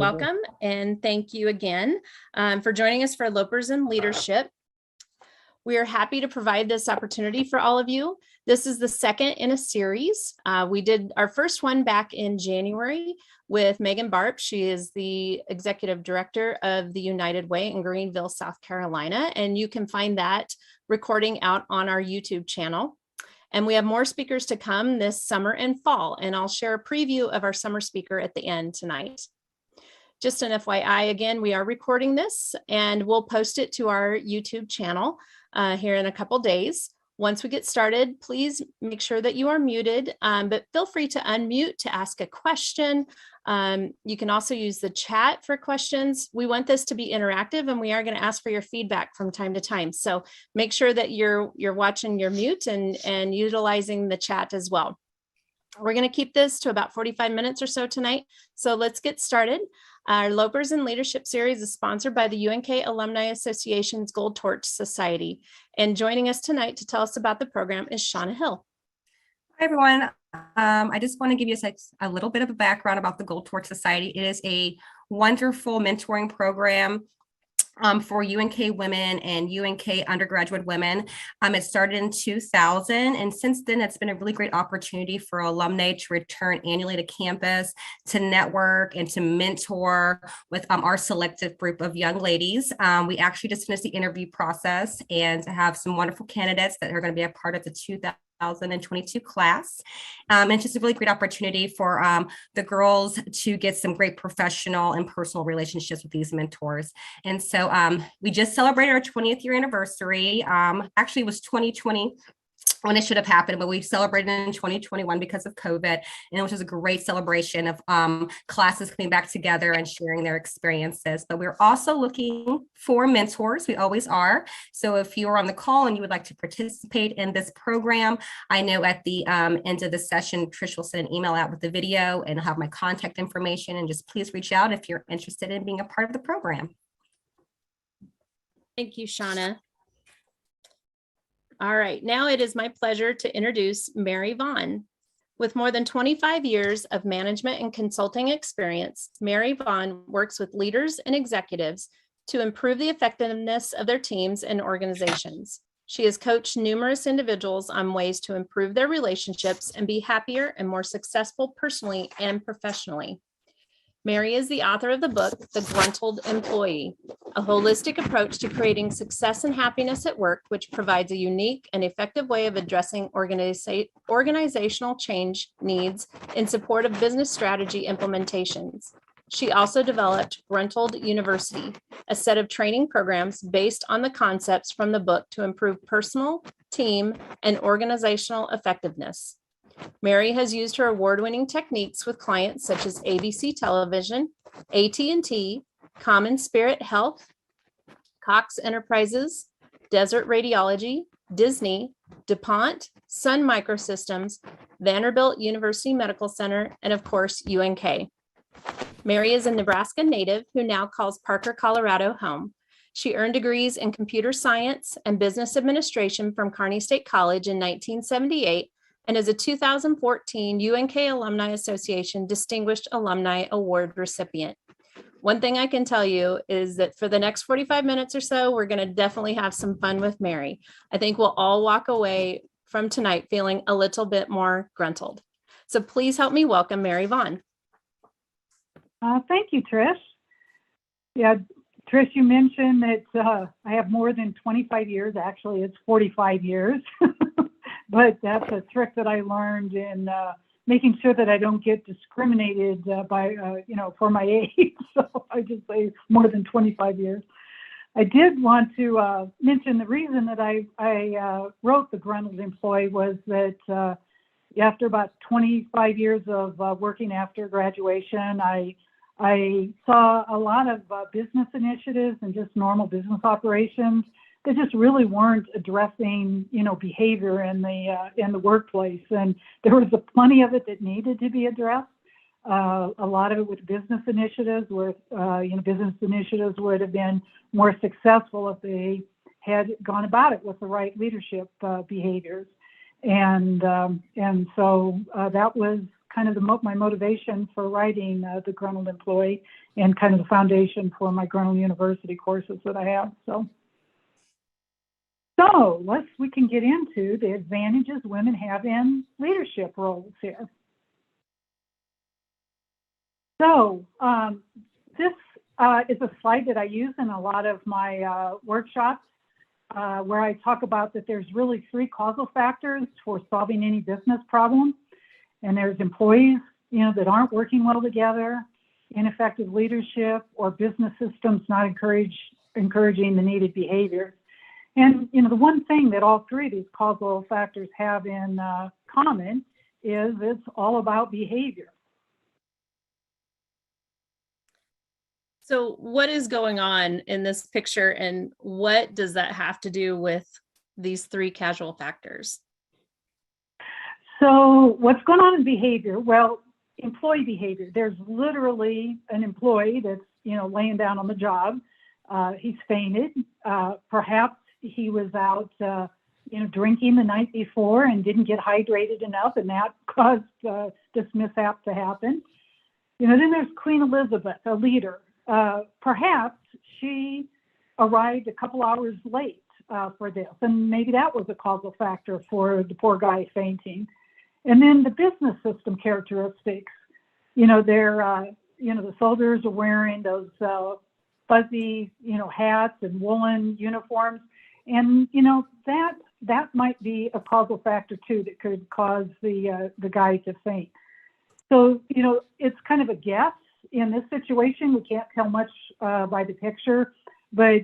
welcome and thank you again for joining us for Lopers in Leadership. We are happy to provide this opportunity for all of you. This is the second in a series. We did our first one back in January with Megan Barp. She is the Executive Director of the United Way in Greenville, South Carolina, and you can find that recording out on our YouTube channel. And we have more speakers to come this summer and fall, and I'll share a preview of our summer speaker at the end tonight. Just an FYI, again, we are recording this and we'll post it to our YouTube channel here in a couple days. Once we get started, please make sure that you are muted, but feel free to unmute to ask a question. You can also use the chat for questions. We want this to be interactive and we are going to ask for your feedback from time to time. So make sure that you're watching your mute and utilizing the chat as well. We're going to keep this to about 45 minutes or so tonight. So let's get started. Our Lopers in Leadership series is sponsored by the UNK Alumni Association's Gold Torch Society. And joining us tonight to tell us about the program is Shauna Hill. Hi, everyone. I just want to give you a little bit of a background about the Gold Torch Society. It is a wonderful mentoring program for UNK women and UNK undergraduate women. It started in 2000, and since then it's been a really great opportunity for alumni to return annually to campus, to network and to mentor with our selective group of young ladies. We actually just finished the interview process and have some wonderful candidates that are going to be a part of the 2022 class. It's just a really great opportunity for the girls to get some great professional and personal relationships with these mentors. And so we just celebrated our 20th year anniversary. Actually, it was 2020 when it should have happened, but we celebrated in 2021 because of COVID, and it was just a great celebration of classes coming back together and sharing their experiences. But we're also looking for mentors. We always are. So if you are on the call and you would like to participate in this program, I know at the end of the session, Trish will send an email out with the video and have my contact information, and just please reach out if you're interested in being a part of the program. Thank you, Shauna. All right, now it is my pleasure to introduce Mary Vaughn. With more than 25 years of management and consulting experience, Mary Vaughn works with leaders and executives to improve the effectiveness of their teams and organizations. She has coached numerous individuals on ways to improve their relationships and be happier and more successful personally and professionally. Mary is the author of the book, The Gruntled Employee, a holistic approach to creating success and happiness at work, which provides a unique and effective way of addressing organizational change needs in support of business strategy implementations. She also developed Gruntled University, a set of training programs based on the concepts from the book to improve personal, team, and organizational effectiveness. Mary has used her award-winning techniques with clients such as ABC Television, AT&T, Common Spirit Health, Cox Enterprises, Desert Radiology, Disney, DuPont, Sun Microsystems, Vanderbilt University Medical Center, and of course, UNK. Mary is a Nebraska native who now calls Parker, Colorado home. She earned degrees in computer science and business administration from Kearney State College in 1978 and is a 2014 UNK Alumni Association Distinguished Alumni Award recipient. One thing I can tell you is that for the next 45 minutes or so, we're going to definitely have some fun with Mary. I think we'll all walk away from tonight feeling a little bit more gruntled. So please help me welcome Mary Vaughn. Thank you, Trish. Yeah, Trish, you mentioned that I have more than 25 years. Actually, it's 45 years. But that's a trick that I learned in making sure that I don't get discriminated by, for my age. So I just say more than 25 years. I did want to mention the reason that I wrote The Gruntled Employee was that after about 25 years of working after graduation, I saw a lot of business initiatives and just normal business operations that just really weren't addressing, behavior in the workplace. And there was plenty of it that needed to be addressed. A lot of it with business initiatives, where business initiatives would have been more successful if they had gone about it with the right leadership behaviors. And so that was kind of my motivation for writing the Grunwald Employee, and kind of the foundation for my Grunwald University courses that I have. So we can get into the advantages women have in leadership roles here. So this is a slide that I use in a lot of my workshops, where I talk about that there's really 3 causal factors for solving any business problem. And there's employees, that aren't working well together, ineffective leadership, or business systems not encouraging the needed behavior. And, the one thing that all 3 of these causal factors have in common is it's all about behavior. So what is going on in this picture, and what does that have to do with these 3 causal factors? So what's going on in behavior? Well, employee behavior. There's literally an employee that's, laying down on the job. He's fainted. Perhaps he was out, drinking the night before and didn't get hydrated enough, and that caused this mishap to happen. Then there's Queen Elizabeth, a leader. Perhaps she arrived a couple hours late for this, and maybe that was a causal factor for the poor guy fainting. And then the business system characteristics, the soldiers are wearing those fuzzy, hats and woolen uniforms, and that might be a causal factor too that could cause the guy to faint. So it's kind of a guess. In this situation, we can't tell much by the picture, but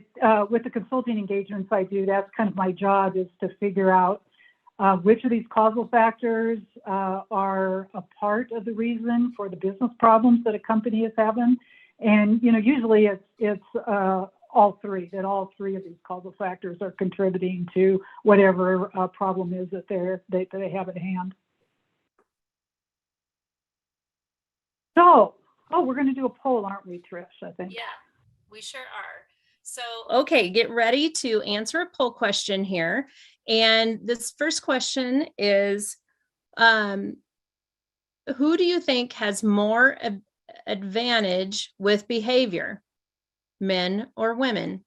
with the consulting engagements I do, that's kind of my job, is to figure out which of these causal factors are a part of the reason for the business problems that a company is having. And, usually it's all 3, that all 3 of these causal factors are contributing to whatever problem is that they have at hand. So, we're going to do a poll, aren't we, Trish, I think? Yeah, we sure are. So, okay, get ready to answer a poll question here. And this first question is, who do you think has more advantage with behavior, men or women?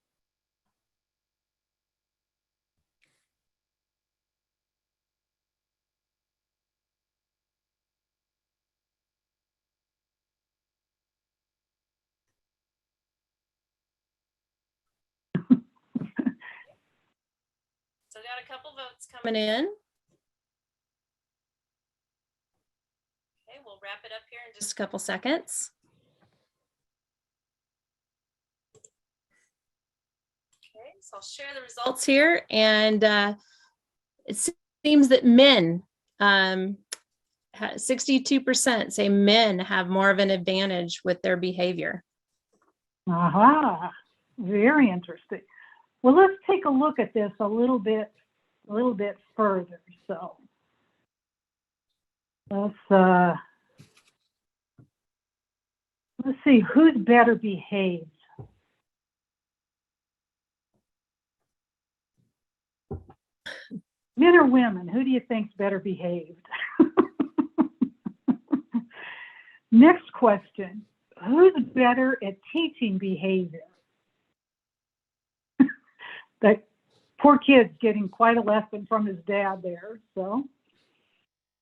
So got a couple votes coming in. Okay, we'll wrap it up here in just a couple seconds. Okay, so I'll share the results here, and it seems that men, 62% say men have more of an advantage with their behavior. Aha, very interesting. Well, let's take a look at this a little bit further. So let's see who's better behaved. Men or women? Who do you think's better behaved? Next question: who's better at teaching behavior? That poor kid's getting quite a lesson from his dad there. So,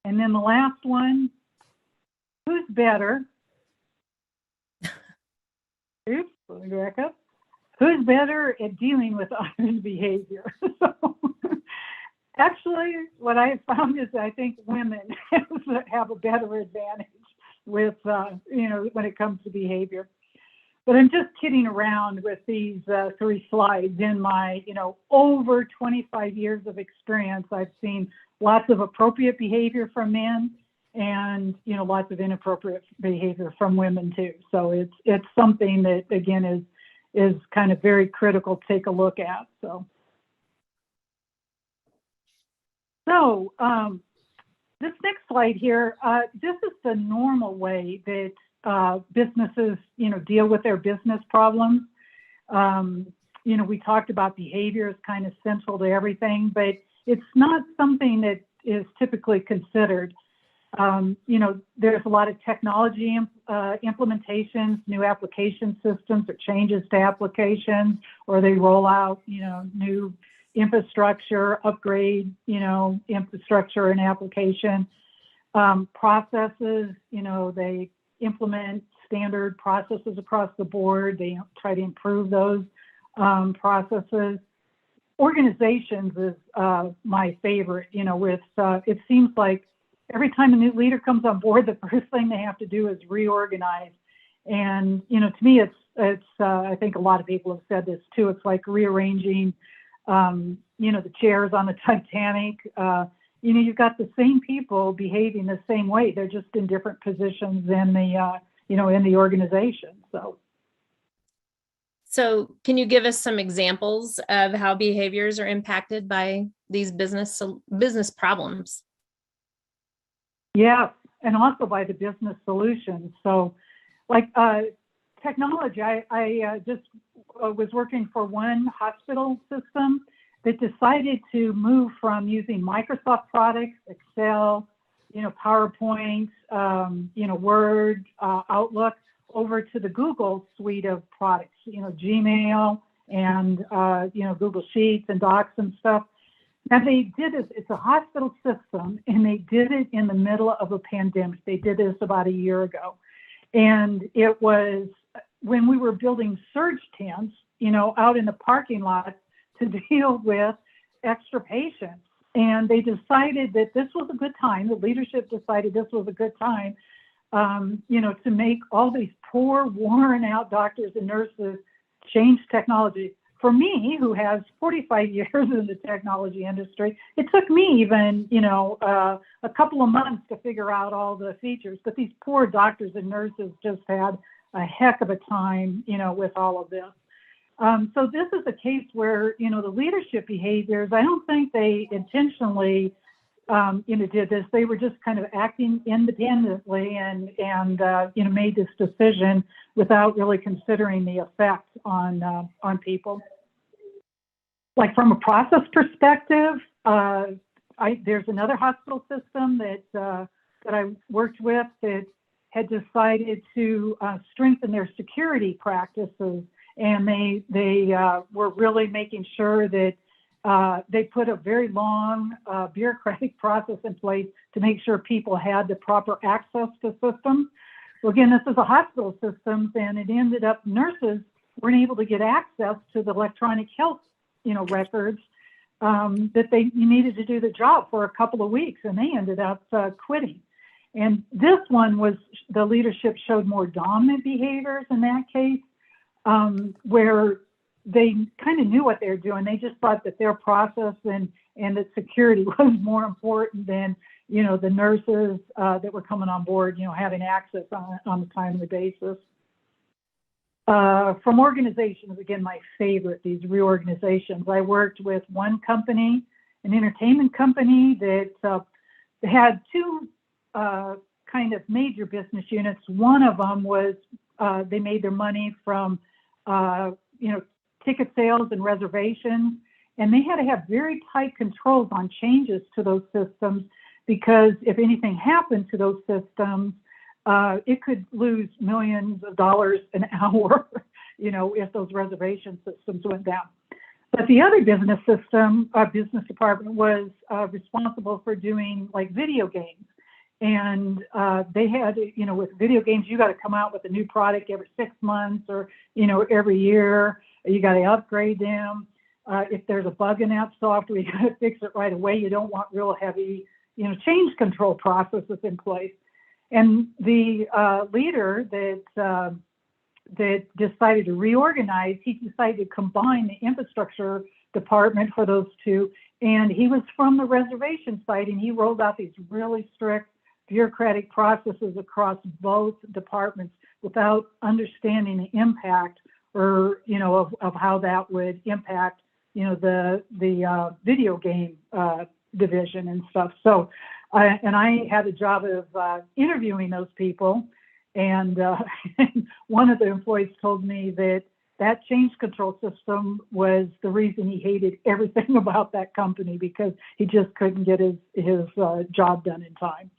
and then the last one, who's better? Oops, let me back up. Who's better at dealing with others' behavior? So, actually, what I have found is I think women have a better advantage with, when it comes to behavior. But I'm just kidding around with these 3 slides. In my, over 25 years of experience, I've seen lots of appropriate behavior from men and, lots of inappropriate behavior from women too. So it's something that, again, is kind of very critical to take a look at. So this next slide here, this is the normal way that businesses, deal with their business problems. We talked about behavior is kind of central to everything, but it's not something that is typically considered. There's a lot of technology implementations, new application systems or changes to applications, or they roll out, new infrastructure, upgrade, infrastructure and application. Processes, they implement standard processes across the board. They try to improve those processes. Organizations is my favorite, it seems like every time a new leader comes on board, the first thing they have to do is reorganize. And, to me, it's I think a lot of people have said this too. It's like rearranging, the chairs on the Titanic. You've got the same people behaving the same way. They're just in different positions in the, in the organization. So can you give us some examples of how behaviors are impacted by these business problems? Yeah, and also by the business solutions. So like technology, I just was working for one hospital system that decided to move from using Microsoft products, Excel, PowerPoint, Word, Outlook, over to the Google suite of products, Gmail and, Google Sheets and Docs and stuff. Now they did this, it's a hospital system, and they did it in the middle of a pandemic. They did this about a year ago. And it was when we were building surge tents, out in the parking lot to deal with extra patients. And they decided that this was a good time. The leadership decided this was a good time, to make all these poor, worn out doctors and nurses change technology. For me, who has 45 years in the technology industry, it took me even, a couple of months to figure out all the features. But these poor doctors and nurses just had a heck of a time, with all of this. So this is a case where, the leadership behaviors, I don't think they intentionally, did this. They were just kind of acting independently and made this decision without really considering the effect on people. Like from a process perspective, there's another hospital system that I worked with that had decided to strengthen their security practices, and they were really making sure that they put a very long bureaucratic process in place to make sure people had the proper access to systems. Well, again, this is a hospital system, and it ended up nurses weren't able to get access to the electronic health, records that they needed to do the job for a couple of weeks, and they ended up quitting. And this one was, the leadership showed more dominant behaviors in that case, where they kind of knew what they were doing. They just thought that their process and that security was more important than, the nurses that were coming on board, having access on a timely basis. From organizations, again, my favorite, these reorganizations. I worked with one company, an entertainment company that had two kind of major business units. One of them was they made their money from, ticket sales and reservations, and they had to have very tight controls on changes to those systems, because if anything happened to those systems, it could lose millions of dollars an hour, if those reservation systems went down. But the other business department was responsible for doing like video games. And they had, with video games, you got to come out with a new product every 6 months or, every year. You got to upgrade them. If there's a bug in that software, you got to fix it right away. You don't want real heavy, change control processes in place. And the leader that decided to reorganize, he decided to combine the infrastructure department for those two. And he was from the reservation side, and he rolled out these really strict bureaucratic processes across both departments without understanding the impact or, of how that would impact, the video game division and stuff. So, and I had the job of interviewing those people. And one of the employees told me that change control system was the reason he hated everything about that company, because he just couldn't get his job done in time.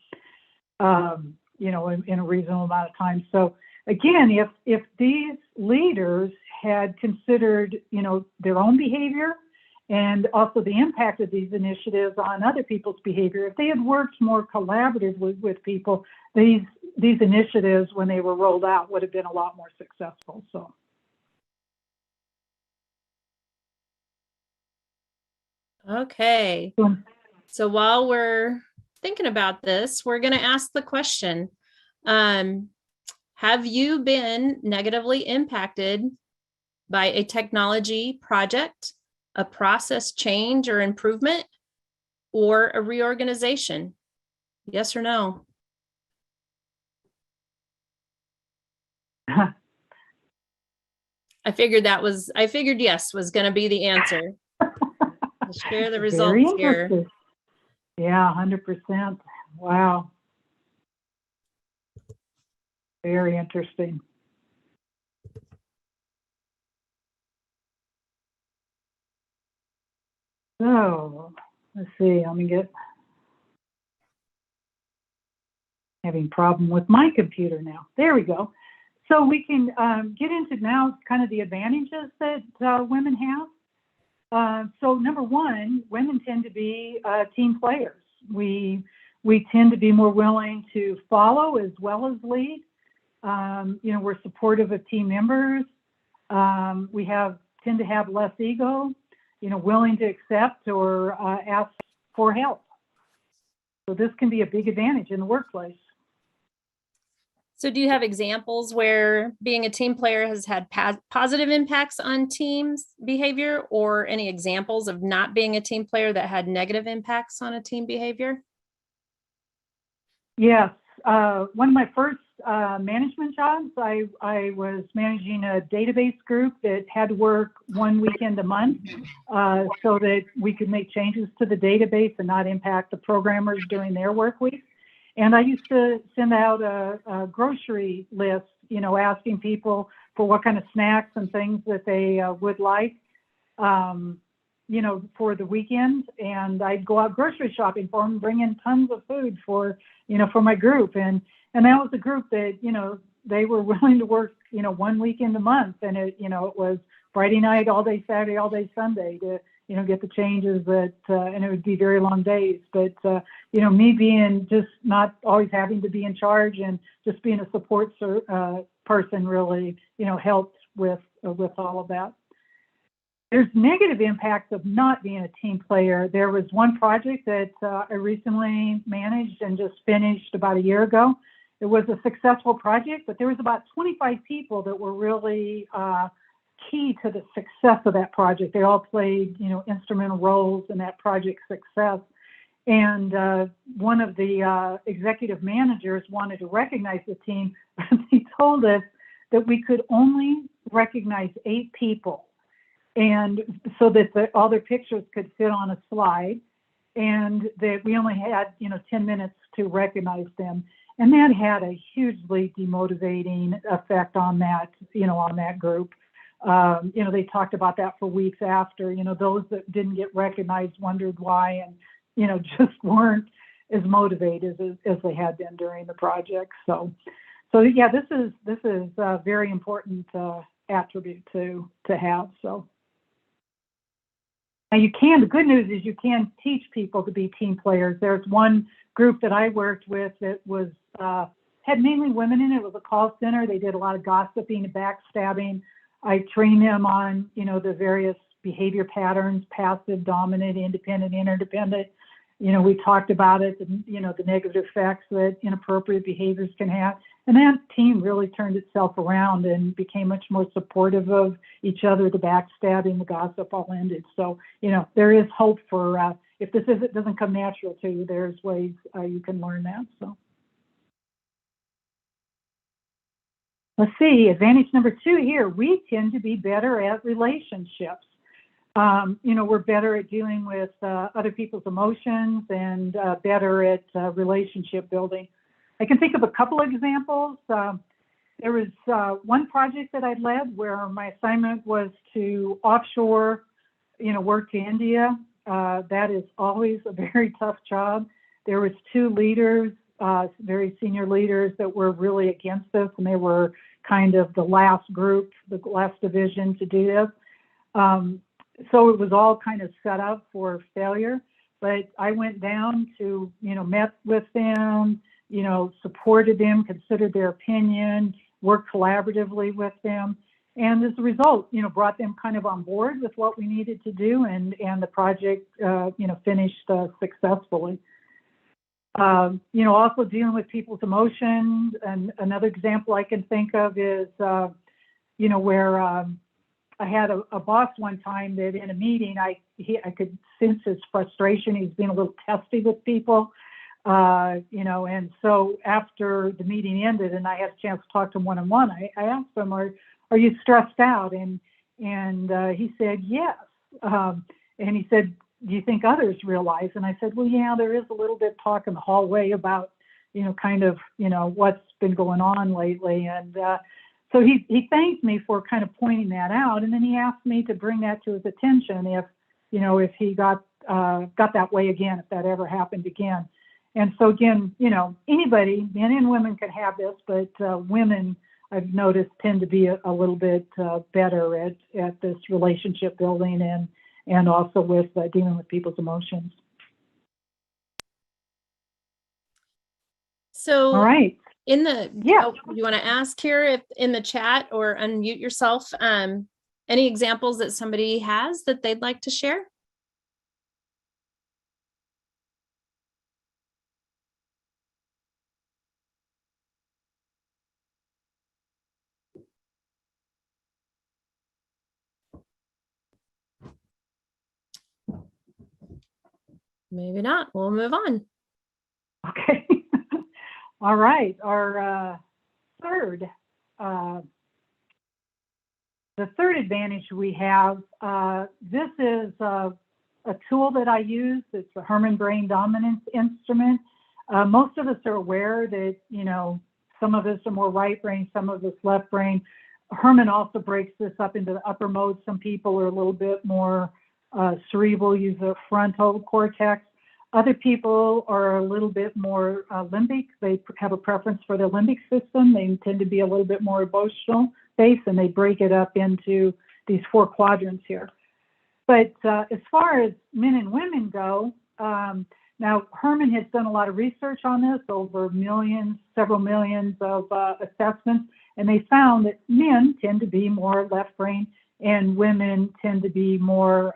in a reasonable amount of time. So again, if these leaders had considered, their own behavior and also the impact of these initiatives on other people's behavior, if they had worked more collaboratively with people, these initiatives, when they were rolled out, would have been a lot more successful. So. Okay. So while we're thinking about this, we're going to ask the question, have you been negatively impacted by a technology project, a process change or improvement, or a reorganization? Yes or no? I figured yes was going to be the answer. I'll share the results here. Yeah, 100%. Wow. Very interesting. So let's see, having problem with my computer now. There we go. So we can get into now kind of the advantages that women have. So number one, women tend to be team players. We tend to be more willing to follow as well as lead. We're supportive of team members. We tend to have less ego, willing to accept or ask for help. So this can be a big advantage in the workplace. So do you have examples where being a team player has had positive impacts on teams' behavior, or any examples of not being a team player that had negative impacts on a team behavior? Yes. One of my first management jobs, I was managing a database group that had to work one weekend a month so that we could make changes to the database and not impact the programmers during their work week. And I used to send out a grocery list, asking people for what kind of snacks and things that they would like, for the weekend. And I'd go out grocery shopping for them, bring in tons of food for my group. And that was a group that, they were willing to work, 1 weekend a month. And it was Friday night, all day Saturday, all day Sunday to, get the changes that, and it would be very long days. But, me being just not always having to be in charge and just being a support person really, helped with all of that. There's negative impacts of not being a team player. There was one project that I recently managed and just finished about a year ago. It was a successful project, but there was about 25 people that were really key to the success of that project. They all played, instrumental roles in that project's success. And one of the executive managers wanted to recognize the team. He told us that we could only recognize 8 people, and so that all their pictures could fit on a slide, and that we only had 10 minutes to recognize them. And that had a hugely demotivating effect on that on that group. They talked about that for weeks after. Those that didn't get recognized wondered why, and just weren't as motivated as they had been during the project. So yeah, this is a very important attribute to have. So now the good news is you can teach people to be team players. There's one group that I worked with that was had mainly women in it. It was a call center. They did a lot of gossiping and backstabbing. I trained them on, the various behavior patterns: passive, dominant, independent, interdependent. We talked about it, and, the negative effects that inappropriate behaviors can have. And that team really turned itself around and became much more supportive of each other. The backstabbing, the gossip all ended. So, there is hope for, if this doesn't come natural to you, there's ways you can learn that. So let's see, advantage number 2 here. We tend to be better at relationships. We're better at dealing with other people's emotions and better at relationship building. I can think of a couple of examples. There was one project that I led where my assignment was to offshore, work to India. That is always a very tough job. There was 2 leaders very senior leaders that were really against this, and they were kind of the last group, the last division to do this. So it was all kind of set up for failure. But I went down to, met with them, supported them, considered their opinion, worked collaboratively with them. And as a result, brought them kind of on board with what we needed to do, and the project, finished successfully. Also dealing with people's emotions. And another example I can think of is, where I had a boss one time that in a meeting, I could sense his frustration. He's being a little testy with people, and so after the meeting ended and I had a chance to talk to him one-on-one, I asked him, are you stressed out? And he said, yes. And he said, do you think others realize? And I said, well, yeah, there is a little bit talk in the hallway about, what's been going on lately. And so he thanked me for kind of pointing that out. And then he asked me to bring that to his attention if he got that way again, if that ever happened again. And so again, anybody, men and women can have this, but women, I've noticed, tend to be a little bit better at this relationship building and also with dealing with people's emotions. So, all right. In the, yeah, you want to ask here if in the chat or unmute yourself, any examples that somebody has that they'd like to share? Maybe not. We'll move on. Okay. All right. Our third, the third advantage we have, this is a tool that I use. It's a Herman brain dominance instrument. Most of us are aware that, some of us are more right brain, some of us left brain. Herman also breaks this up into the upper mode. Some people are a little bit more cerebral, use the frontal cortex. Other people are a little bit more limbic. They have a preference for the limbic system. They tend to be a little bit more emotional based, and they break it up into these 4 quadrants here. But as far as men and women go, now Herman has done a lot of research on this, over several millions of assessments, and they found that men tend to be more left brain and women tend to be more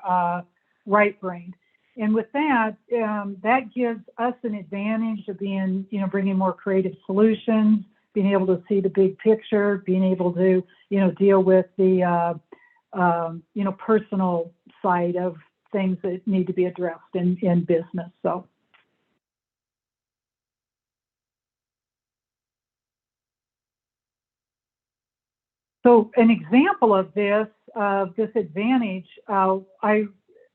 right brained. And with that, that gives us an advantage of being, bringing more creative solutions, being able to see the big picture, being able to, deal with the, personal side of things that need to be addressed in business. So an example of this advantage,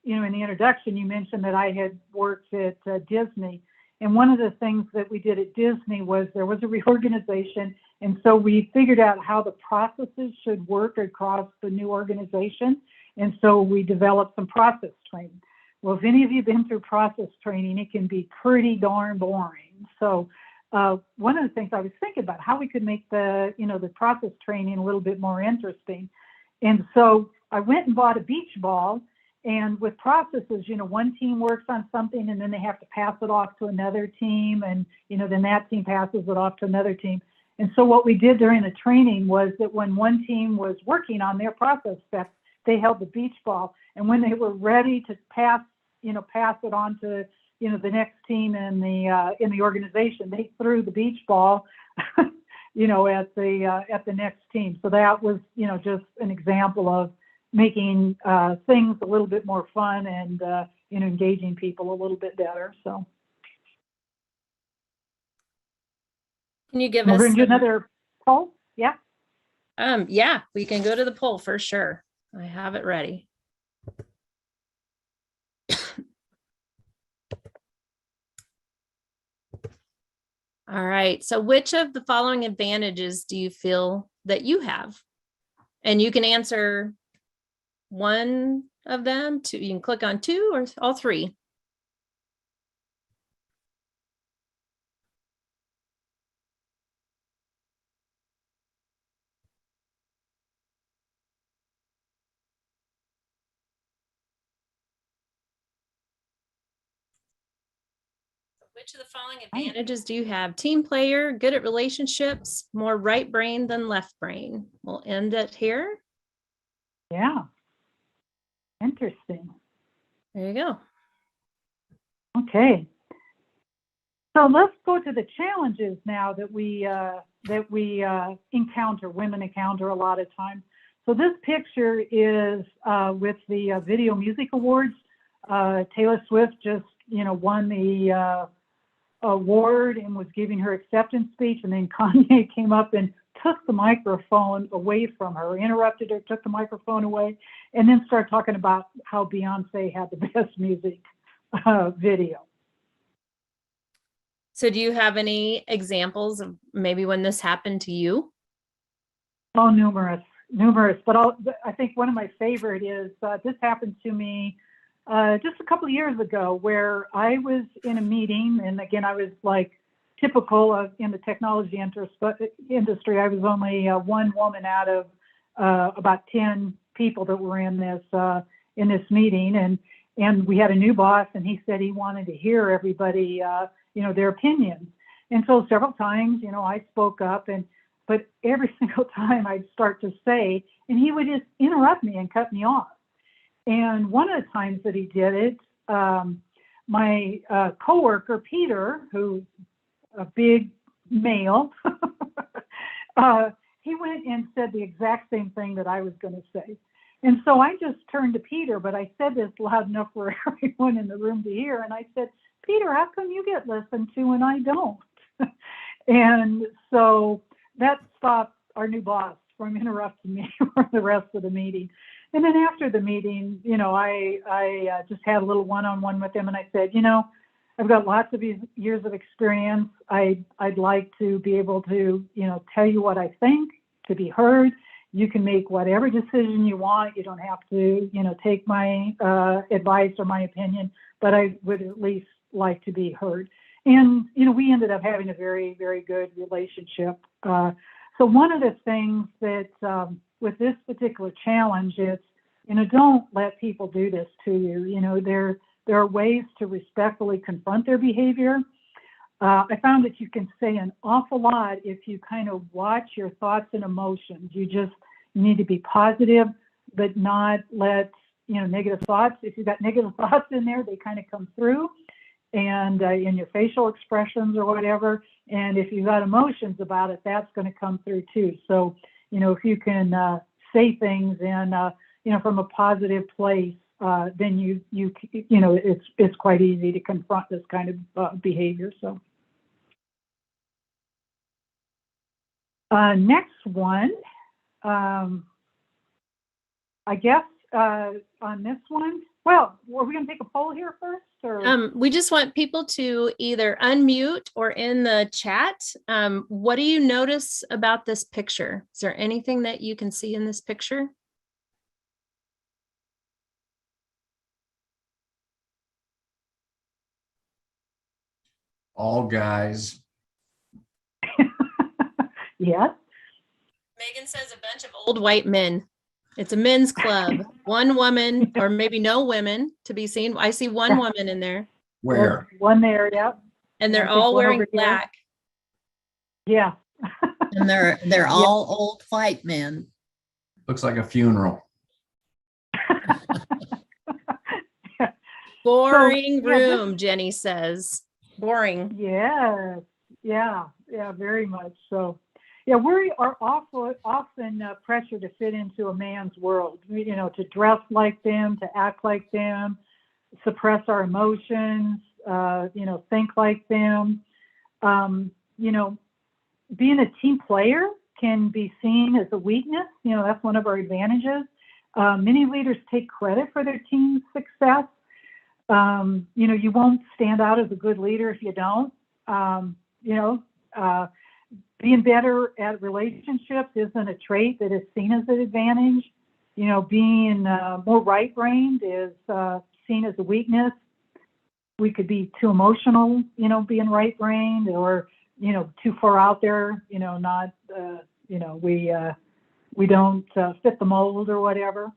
in the introduction, you mentioned that I had worked at Disney. And one of the things that we did at Disney was there was a reorganization. And so we figured out how the processes should work across the new organization. And so we developed some process training. Well, if any of you have been through process training, it can be pretty darn boring. So one of the things I was thinking about, how we could make the process training a little bit more interesting. And so I went and bought a beach ball. And with processes, one team works on something and then they have to pass it off to another team, and, then that team passes it off to another team. And so what we did during the training was that when one team was working on their process steps, they held the beach ball. And when they were ready to pass it on to, the next team in the organization, they threw the beach ball, at the next team. So that was, just an example of making things a little bit more fun and engaging people a little bit better. So Can you give we're us going to do another poll? Yeah. Yeah, we can go to the poll for sure. I have it ready. All right. So which of the following advantages do you feel that you have? And you can answer one of them. You can click on 2 or all 3. Which of the following advantages do you have? Team player, good at relationships, more right brain than left brain. We'll end it here. Yeah. Interesting. There you go. Okay. So let's go to the challenges now that we encounter, women encounter a lot of times. So this picture is with the Video Music Awards. Taylor Swift just, won the award and was giving her acceptance speech, and then Kanye came up and took the microphone away from her, interrupted her, took the microphone away, and then started talking about how Beyonce had the best music video. So do you have any examples of maybe when this happened to you? Oh, numerous. But I think one of my favorite is this happened to me just a couple of years ago, where I was in a meeting, and again, I was like typical of in the technology industry. I was only one woman out of about 10 people that were in this meeting, and we had a new boss, and he said he wanted to hear everybody, their opinions. And so several times, I spoke up, but every single time I'd start to say, and he would just interrupt me and cut me off. And one of the times that he did it, my coworker, Peter, who's a big male, he went and said the exact same thing that I was going to say. And so I just turned to Peter, but I said this loud enough for everyone in the room to hear. And I said, Peter, how come you get listened to and I don't? And so that stopped our new boss from interrupting me for the rest of the meeting. And then after the meeting, I just had a little one-on-one with him, and I said, I've got lots of years of experience. I'd like to be able to, tell you what I think, to be heard. You can make whatever decision you want. You don't have to, take my advice or my opinion, but I would at least like to be heard. And, we ended up having a very, very good relationship. So one of the things that with this particular challenge is, don't let people do this to you. There are ways to respectfully confront their behavior. I found that you can say an awful lot if you kind of watch your thoughts and emotions. You need to be positive, but not let, negative thoughts. If you've got negative thoughts in there, they kind of come through, and in your facial expressions or whatever. And if you've got emotions about it, that's going to come through too. So, if you can say things and, from a positive place, then it's quite easy to confront this kind of behavior. So next one, I guess on this one, well, are we going to take a poll here first? Or? We just want people to either unmute or in the chat. What do you notice about this picture? Is there anything that you can see in this picture? All guys. Yes. Megan says a bunch of old white men. It's a men's club. One woman, or maybe no women to be seen. I see one woman in there. Where? One there, yep. And they're all wearing black. Yeah. And they're all old white men. Looks like a funeral. Boring room, Jenny says. Boring. Yes. Yeah, very much so. Yeah, we are often pressured to fit into a man's world, to dress like them, to act like them, suppress our emotions, think like them. Being a team player can be seen as a weakness. That's one of our advantages. Many leaders take credit for their team's success. You won't stand out as a good leader if you don't. Being better at relationships isn't a trait that is seen as an advantage. Being more right-brained is seen as a weakness. We could be too emotional, being right-brained, or, too far out there, not, we don't fit the mold or whatever.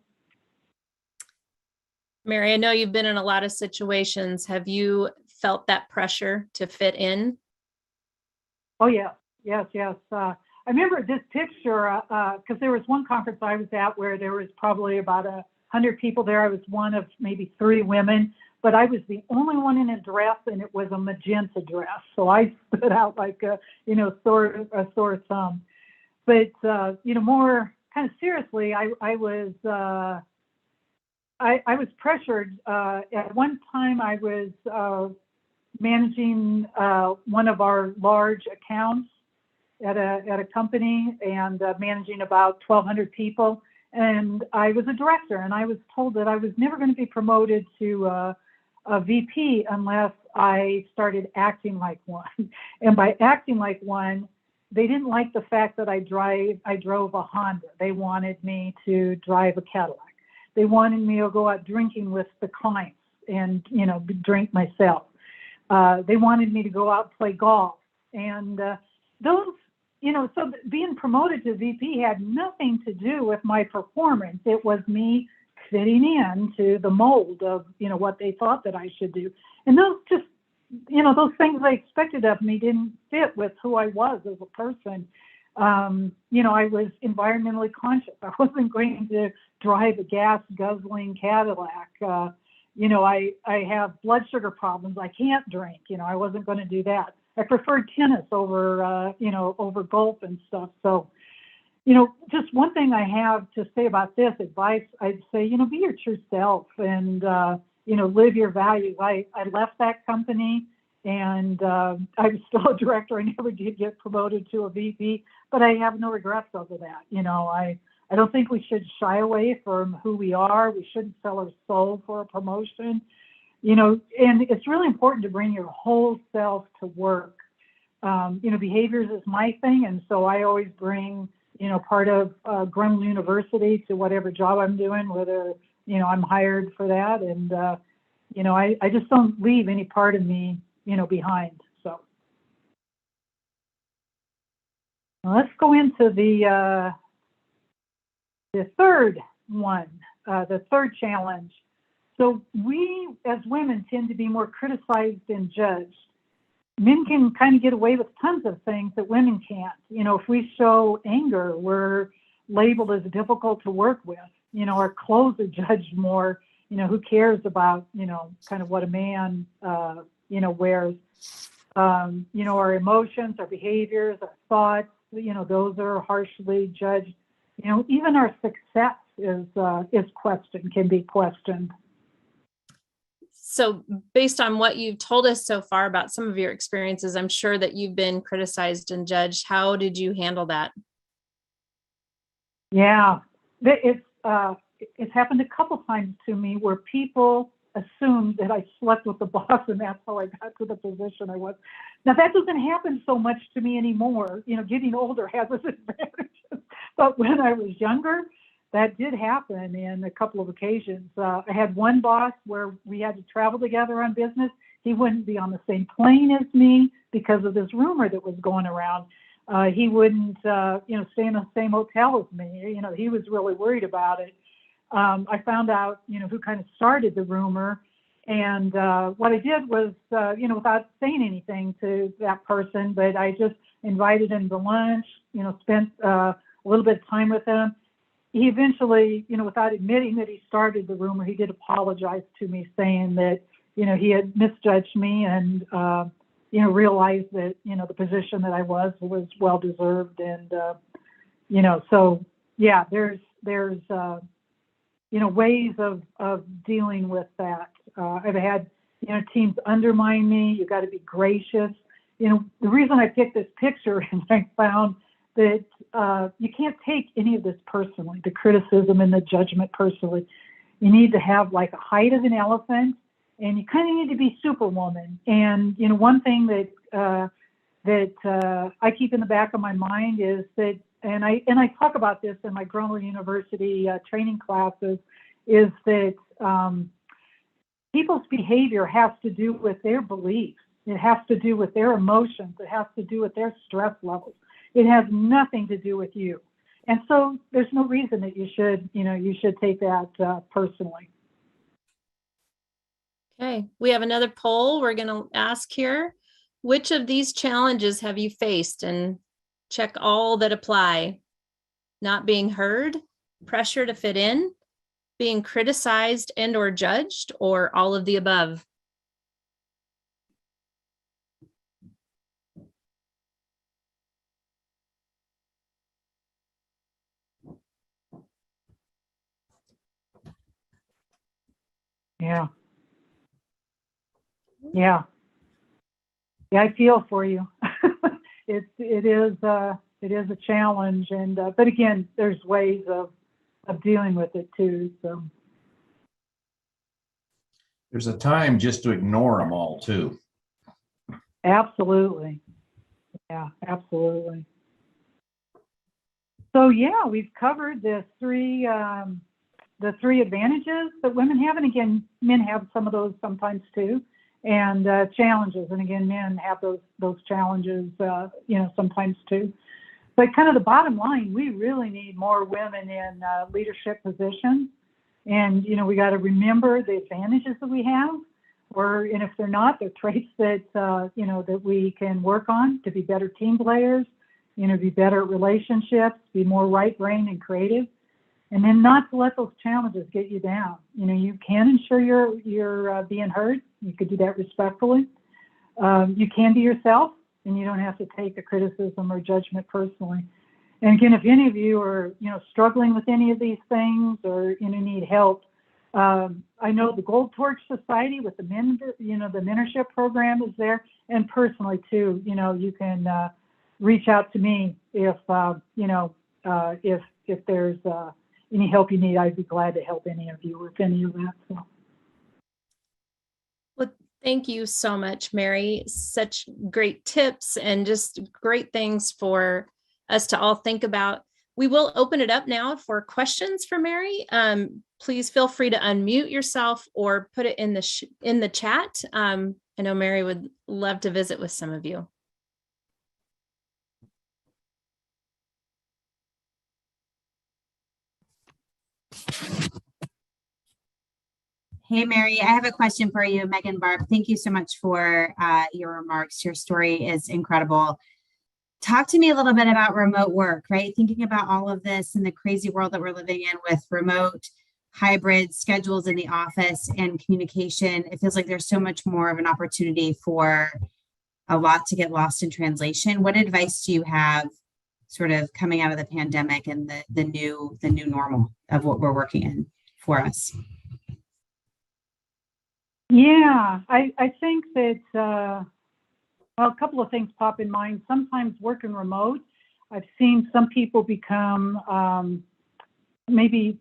Mary, I know you've been in a lot of situations. Have you felt that pressure to fit in? Oh, yes, yes, yes. I remember this picture because there was one conference I was at where there was probably about 100 people there. I was one of maybe 3 women, but I was the only one in a dress, and it was a magenta dress. So I stood out like a sore thumb. But more kind of seriously, I was pressured. At one time, I was managing one of our large accounts at a company and managing about 1,200 people. And I was a director, and I was told that I was never going to be promoted to a VP unless I started acting like one. And by acting like one, they didn't like the fact that I drove a Honda. They wanted me to drive a Cadillac. They wanted me to go out drinking with the clients and, drink myself. They wanted me to go out and play golf. And those, so being promoted to VP had nothing to do with my performance. It was me fitting into the mold of, what they thought that I should do. And those just, those things they expected of me didn't fit with who I was as a person. I was environmentally conscious. I wasn't going to drive a gas guzzling Cadillac. I have blood sugar problems. I can't drink. I wasn't going to do that. I preferred tennis over, over golf and stuff. So, just one thing I have to say about this advice, I'd say, be your true self and, live your values. I left that company and I was still a director. I never did get promoted to a VP, but I have no regrets over that. I don't think we should shy away from who we are. We shouldn't sell our soul for a promotion, and it's really important to bring your whole self to work. Behaviors is my thing. And so I always bring, part of Grumman University to whatever job I'm doing, whether, I'm hired for that. And, I just don't leave any part of me, behind. So let's go into the third one, the third challenge. So we as women tend to be more criticized and judged. Men can kind of get away with tons of things that women can't. If we show anger, we're labeled as difficult to work with. Our clothes are judged more. Who cares about, kind of what a man, wears. Our emotions, our behaviors, our thoughts, those are harshly judged. Even our success is questioned, can be questioned. So based on what you've told us so far about some of your experiences, I'm sure that you've been criticized and judged. How did you handle that? Yeah, it's happened a couple times to me where people assumed that I slept with the boss and that's how I got to the position I was. Now that doesn't happen so much to me anymore. Getting older has its advantages. But when I was younger, that did happen in a couple of occasions. I had one boss where we had to travel together on business. He wouldn't be on the same plane as me because of this rumor that was going around. He wouldn't, stay in the same hotel as me. He was really worried about it. I found out, who kind of started the rumor. And what I did was, without saying anything to that person, but I just invited him to lunch, spent a little bit of time with him. He eventually, without admitting that he started the rumor, he did apologize to me, saying that, he had misjudged me and, realized that, the position that I was well-deserved. And, so, yeah, there's ways of dealing with that. I've had, teams undermine me. You've got to be gracious. The reason I picked this picture is I found that you can't take any of this personally, the criticism and the judgment personally. You need to have like a height of an elephant, and you kind of need to be superwoman. And one thing that I keep in the back of my mind is that, and I talk about this in my Grumman University training classes, is that people's behavior has to do with their beliefs. It has to do with their emotions. It has to do with their stress levels. It has nothing to do with you. And so there's no reason that you should take that personally. Okay, we have another poll we're going to ask here. Which of these challenges have you faced? And check all that apply. Not being heard, pressure to fit in, being criticized and or judged, or all of the above. Yeah. Yeah. Yeah, I feel for you. It is a challenge, and but again, there's ways of dealing with it too. So There's a time just to ignore them all too. absolutely, yeah, absolutely. So yeah, we've covered the three advantages that women have, and again, men have some of those sometimes too, and challenges, and again, men have those challenges, sometimes too. But kind of the bottom line, we really need more women in leadership positions, and we got to remember the advantages that we have, and if they're not, they're traits that that we can work on to be better team players, be better at relationships, be more right-brained and creative. And then not to let those challenges get you down. You can ensure you're being heard. You could do that respectfully. You can be yourself, and you don't have to take a criticism or judgment personally. And again, if any of you are, struggling with any of these things or need help, I know the Gold Torch Society with the the mentorship program is there, and personally too. You can reach out to me if if there's any help you need. I'd be glad to help any of you with any of that. So. Well, thank you so much, Mary. Such great tips and just great things for us to all think about. We will open it up now for questions for Mary. Please feel free to unmute yourself or put it in the chat. I know Mary would love to visit with some of you. Hey, Mary, I have a question for you, Megan Barb. Thank you so much for your remarks. Your story is incredible. Talk to me a little bit about remote work, right? Thinking about all of this in the crazy world that we're living in with remote, hybrid schedules in the office and communication. It feels like there's so much more of an opportunity for a lot to get lost in translation. What advice do you have sort of coming out of the pandemic and the new normal of what we're working in for us? Yeah, I think that, well, a couple of things pop in mind. Sometimes working remote, I've seen some people become maybe,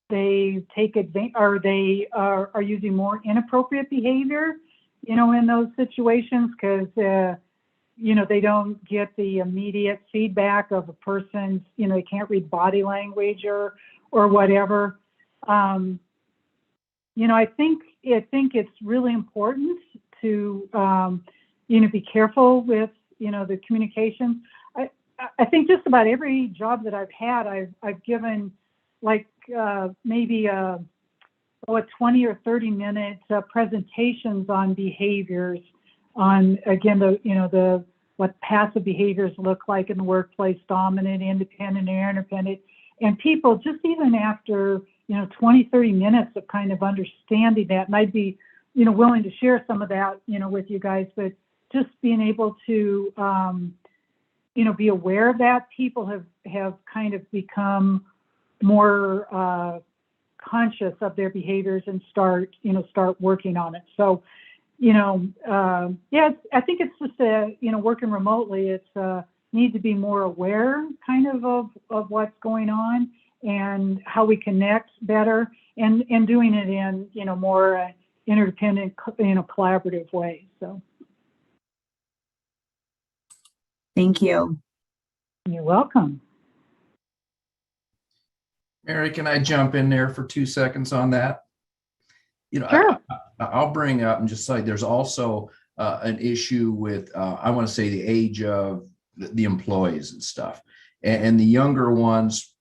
they take advantage, or they are using more inappropriate behavior, in those situations because, they don't get the immediate feedback of a person's, they can't read body language or whatever. I think it's really important to, be careful with, the communication. I think just about every job that I've had, I've given like maybe a 20 or 30 minute presentations on behaviors, on again what passive behaviors look like in the workplace: dominant, independent, and interdependent. And people, just even after 20, 30 minutes of kind of understanding that, and I'd be willing to share some of that with you guys, but just being able to be aware of that, people have kind of become more conscious of their behaviors and start working on it. So yeah, I think it's just working remotely, it's need to be more aware kind of what's going on and how we connect better, and doing it in more interdependent collaborative ways. So thank you. You're welcome. Mary, can I jump in there for 2 seconds on that? Sure. I'll bring up and just say there's also an issue with, I want to say, the age of the employees and stuff. And the younger ones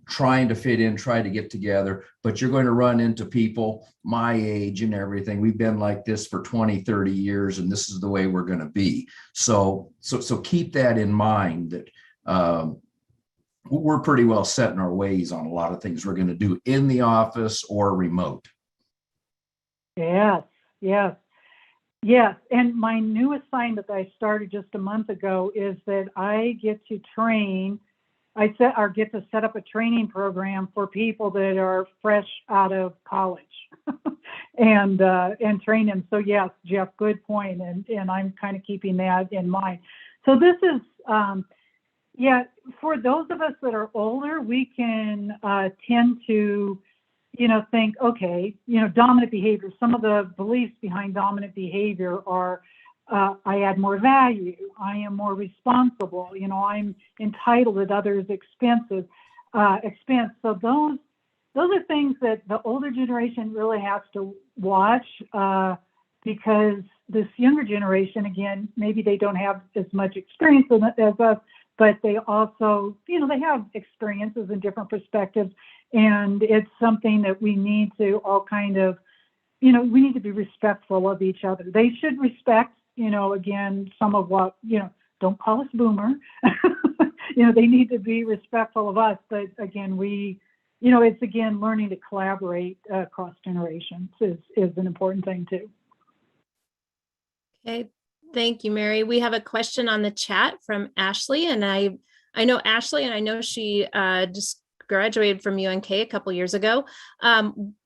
trying to fit in, try to get together, but you're going to run into people my age and everything. We've been like this for 20, 30 years, and this is the way we're going to be. So keep that in mind, that we're pretty well set in our ways on a lot of things we're going to do in the office or remote. Yes, yes, yes. And my new assignment that I started just a month ago is that I get to train, get to set up a training program for people that are fresh out of college and train them. So yes, Jeff, good point. And I'm kind of keeping that in mind. So this is, for those of us that are older, we can tend to, think, okay, dominant behavior. Some of the beliefs behind dominant behavior are, I add more value. I am more responsible. I'm entitled at others' expense. So those are things that the older generation really has to watch, because this younger generation, again, maybe they don't have as much experience as us, but they also, they have experiences and different perspectives. And it's something that we need to all kind of, we need to be respectful of each other. They should respect, again, some of what, don't call us boomer. They need to be respectful of us. But again, it's again, learning to collaborate across generations is an important thing too. Okay. Thank you, Mary. We have a question on the chat from Ashley, and I know Ashley, and I know she just graduated from UNK a couple years ago.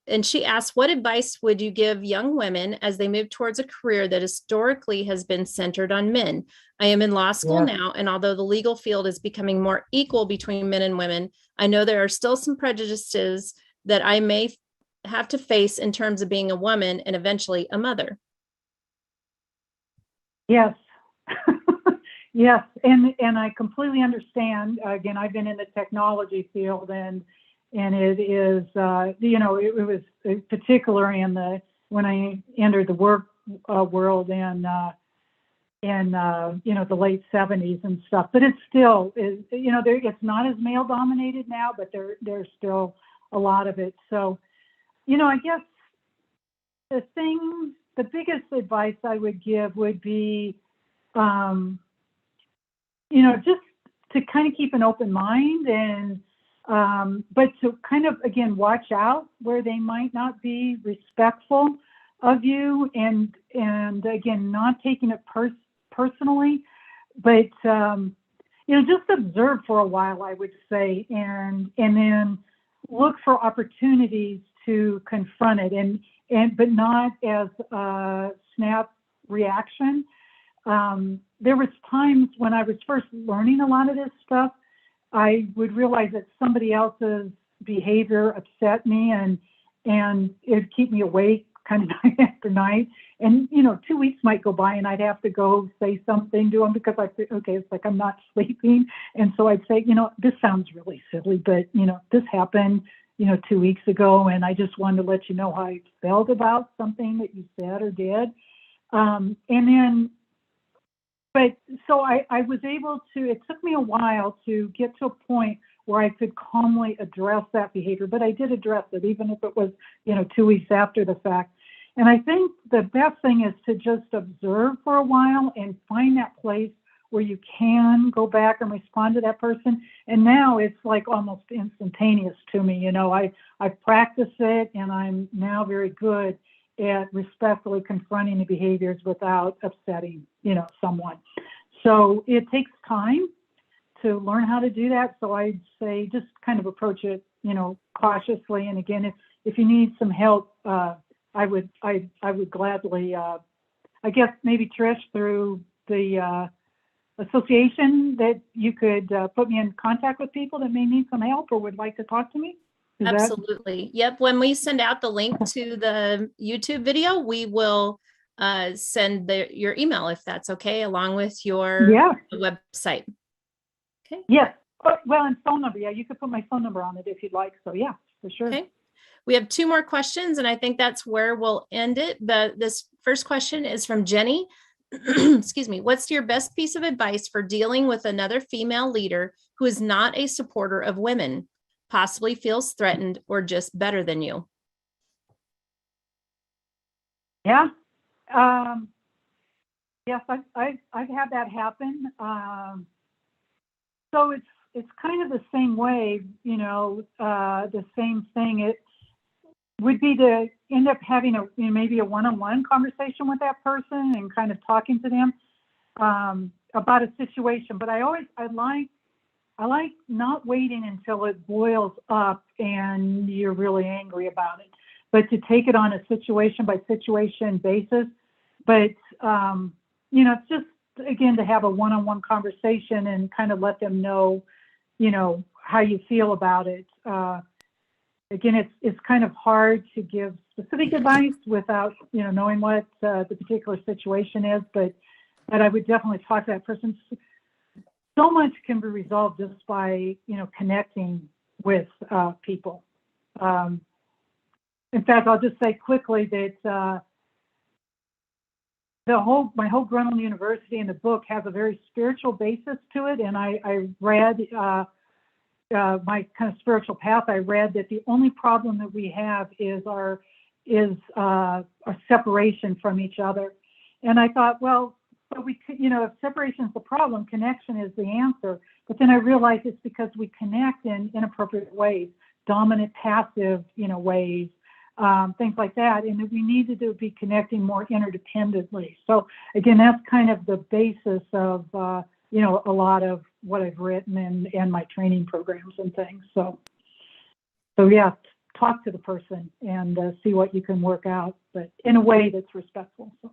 And she asked, what advice would you give young women as they move towards a career that historically has been centered on men? I am in law school now, and although the legal field is becoming more equal between men and women, I know there are still some prejudices that I may have to face in terms of being a woman and eventually a mother. Yes. Yes. And I completely understand. Again, I've been in the technology field, and it is, it was particular when I entered the work world in the late 70s and stuff, but it still is, it's not as male dominated now, but there's still a lot of it. So, I guess the biggest advice I would give would be, just to kind of keep an open mind and, but to kind of, again, watch out where they might not be respectful of you, and again, not taking it personally, but, just observe for a while, I would say, and then look for opportunities to confront it, but not as a snap reaction. There was times when I was first learning a lot of this stuff, I would realize that somebody else's behavior upset me, and it'd keep me awake kind of night after night. And, 2 weeks might go by and I'd have to go say something to them because I think, okay, it's like I'm not sleeping. And so I'd say, this sounds really silly, but, this happened, 2 weeks ago, and I just wanted to let you know how I felt about something that you said or did. But so I was able to, it took me a while to get to a point where I could calmly address that behavior, but I did address it, even if it was, 2 weeks after the fact. And I think the best thing is to just observe for a while and find that place where you can go back and respond to that person. And now it's like almost instantaneous to me. I've practiced it, and I'm now very good at respectfully confronting the behaviors without upsetting, someone. So it takes time to learn how to do that. So I'd say just kind of approach it, cautiously. And again, if you need some help, I would gladly, I guess maybe Trish, through the association, that you could put me in contact with people that may need some help or would like to talk to me. Absolutely. Yep. When we send out the link to the YouTube video, we will send your email, if that's okay, along with your website. Okay. Yes. Well, and phone number. Yeah, you could put my phone number on it if you'd like. So yeah, for sure. Okay. We have 2 more questions, and I think that's where we'll end it. This first question is from Jenny. Excuse me. What's your best piece of advice for dealing with another female leader who is not a supporter of women? possibly feels threatened or just better than you? Yeah. Yes, I've had that happen. So it's kind of the same way, the same thing. It would be to end up having maybe a one-on-one conversation with that person and kind of talking to them about a situation. But I like not waiting until it boils up and you're really angry about it, but to take it on a situation by situation basis. But it's just, again, to have a one-on-one conversation and kind of let them know, how you feel about it. Again, it's kind of hard to give specific advice without, knowing what the particular situation is, but I would definitely talk to that person. So much can be resolved just by, connecting with people. In fact, I'll just say quickly that my whole Grinnell University in the book has a very spiritual basis to it. And I read my kind of spiritual path. I read that the only problem that we have is our separation from each other. And I thought, well, but if separation is the problem, connection is the answer. But then I realized it's because we connect in inappropriate ways, dominant, passive, ways. Things like that, and that we needed to be connecting more interdependently. So again, that's kind of the basis of a lot of what I've written and my training programs and things. So yeah, talk to the person and see what you can work out, but in a way that's respectful. So.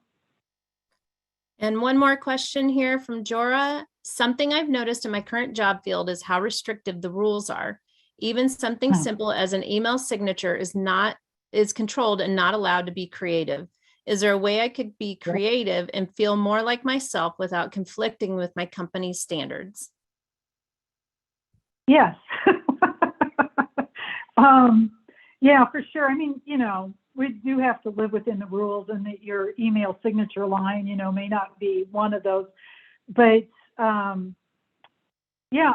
And one more question here from Jora. Something I've noticed in my current job field is how restrictive the rules are. Even something simple as an email signature is controlled and not allowed to be creative. Is there a way I could be creative and feel more like myself without conflicting with my company's standards? Yes. Yeah, for sure. I mean, we do have to live within the rules, and that your email signature line, may not be one of those. But yeah,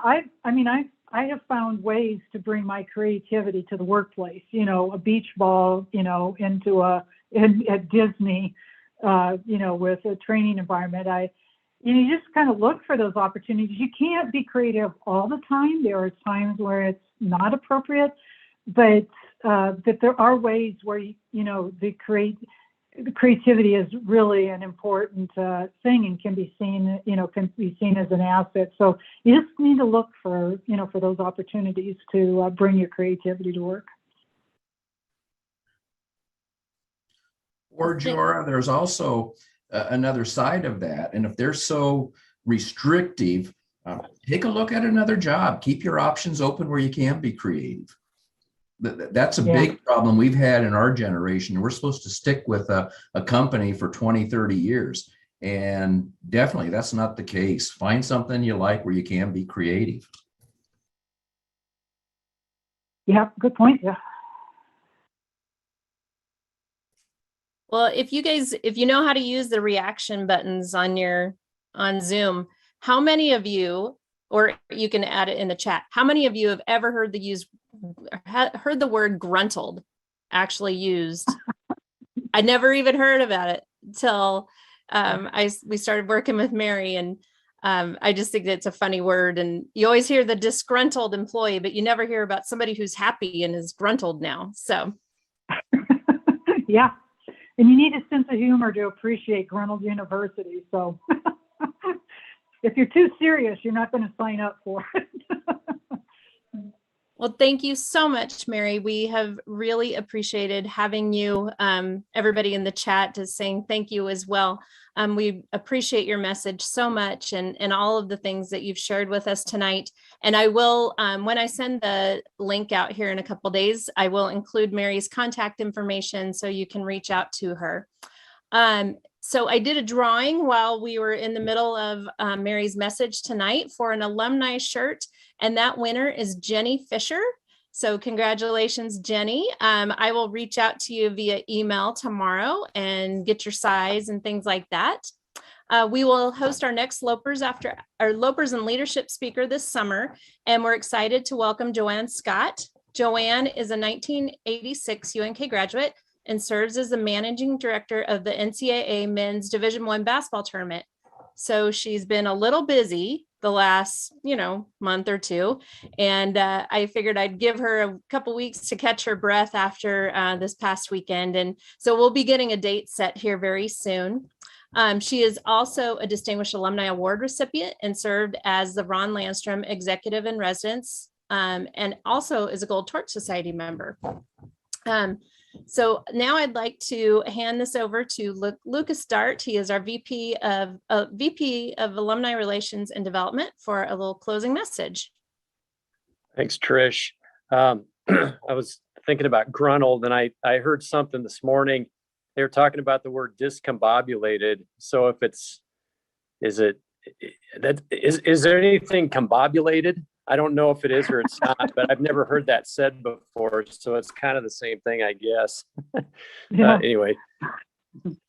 I have found ways to bring my creativity to the workplace, a beach ball, at Disney, with a training environment. You just kind of look for those opportunities. You can't be creative all the time. There are times where it's not appropriate, but that there are ways where, the creativity is really an important thing and can be seen, as an asset. So you just need to look for those opportunities to bring your creativity to work. Or Jora, there's also another side of that. And if they're so restrictive, take a look at another job. Keep your options open where you can be creative. That's a big problem we've had in our generation. We're supposed to stick with a company for 20, 30 years. And definitely that's not the case. Find something you like where you can be creative. Yeah, good point. Yeah. Well, if you know how to use the reaction buttons on Zoom, how many of you, or you can add it in the chat, how many of you have ever heard the word gruntled actually used? I never even heard about it until we started working with Mary, and I just think it's a funny word. And you always hear the disgruntled employee, but you never hear about somebody who's happy and is gruntled now. So yeah. And you need a sense of humor to appreciate Grinnell University. So if you're too serious, you're not going to sign up for it. Well, thank you so much, Mary. We have really appreciated having you. Everybody in the chat is saying thank you as well. We appreciate your message so much and all of the things that you've shared with us tonight. And I will, when I send the link out here in a couple of days, I will include Mary's contact information so you can reach out to her. So I did a drawing while we were in the middle of Mary's message tonight for an alumni shirt, and that winner is Jenny Fisher. So congratulations, Jenny. I will reach out to you via email tomorrow and get your size and things like that. We will host our next Lopers and Leadership speaker this summer, and we're excited to welcome Joanne Scott. Joanne is a 1986 UNK graduate and serves as the managing director of the NCAA Men's Division I basketball tournament. So she's been a little busy the last, month or two. And I figured I'd give her a couple weeks to catch her breath after this past weekend. And so we'll be getting a date set here very soon. She is also a Distinguished Alumni Award recipient and served as the Ron Landstrom Executive in Residence, and also is a Gold Torch Society member. So now I'd like to hand this over to Lucas Dart. He is our VP of Alumni Relations and Development for a little closing message. Thanks, Trish. I was thinking about Gruntled, and I heard something this morning. They were talking about the word discombobulated. So if is there anything combobulated? I don't know if it is or it's not, but I've never heard that said before. So it's kind of the same thing, I guess. Yeah. Anyway,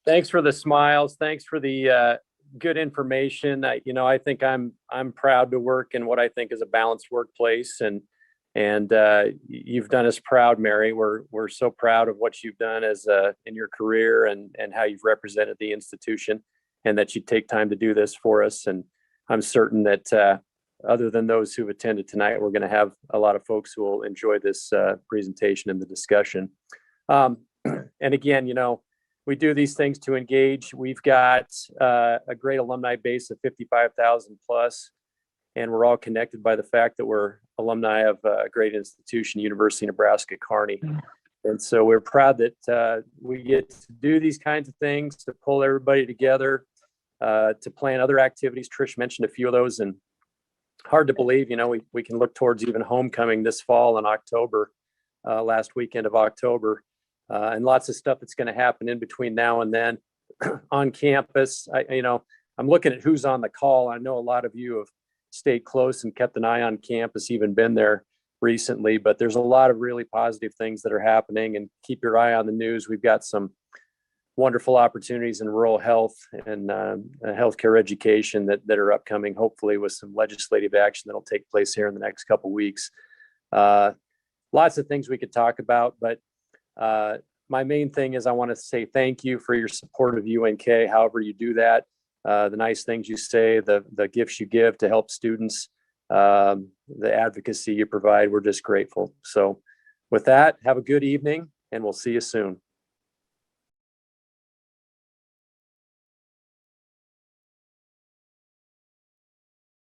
thanks for the smiles. Thanks for the good information. I think I'm proud to work in what I think is a balanced workplace, and you've done us proud, Mary. We're so proud of what you've done in your career and how you've represented the institution, and that you take time to do this for us. And I'm certain that other than those who've attended tonight, we're going to have a lot of folks who will enjoy this presentation and the discussion. And again, we do these things to engage. We've got a great alumni base of 55,000 plus, and we're all connected by the fact that we're alumni of a great institution, University of Nebraska Kearney. And so we're proud that we get to do these kinds of things, to pull everybody together, to plan other activities. Trish mentioned a few of those, and hard to believe, we can look towards even homecoming this fall in October, last weekend of October, and lots of stuff that's going to happen in between now and then on campus. I'm looking at who's on the call. I know a lot of you have stayed close and kept an eye on campus, even been there recently, but there's a lot of really positive things that are happening, and keep your eye on the news. We've got some wonderful opportunities in rural health and healthcare education that are upcoming, hopefully with some legislative action that'll take place here in the next couple of weeks. Lots of things we could talk about, but my main thing is I want to say thank you for your support of UNK, however you do that. The nice things you say, the gifts you give to help students, the advocacy you provide, we're just grateful. So with that, have a good evening, and we'll see you soon.